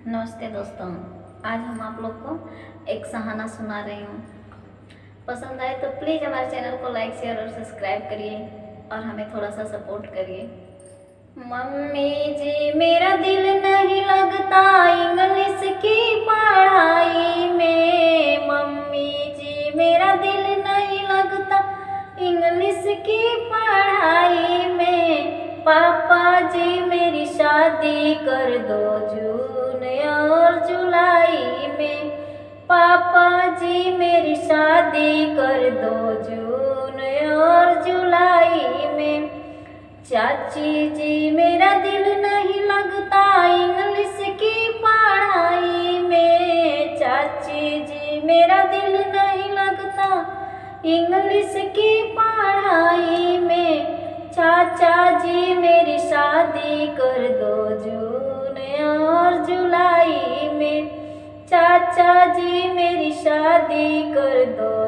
नमस्ते दोस्तों, आज हम आप लोग को एक कहाना सुना रही हूँ। पसंद आए तो प्लीज़ हमारे चैनल को लाइक शेयर और सब्सक्राइब करिए और हमें थोड़ा सा सपोर्ट करिए। मम्मी जी मेरा दिल नहीं लगता इंग्लिश की पढ़ाई में। मम्मी जी मेरा दिल नहीं लगता इंग्लिश की पढ़ाई में। पापा जी मेरी शादी कर दो जून और जुलाई में। पापा जी मेरी शादी कर दो जून और जुलाई में। चाची जी मेरा दिल नहीं लगता इंग्लिश की पढ़ाई में। चाची जी मेरा दिल नहीं लगता इंग्लिश की पढ़ाई में। चाचा जी मेरी शादी कर दो जून और जुलाई में। चाचा जी मेरी शादी कर दो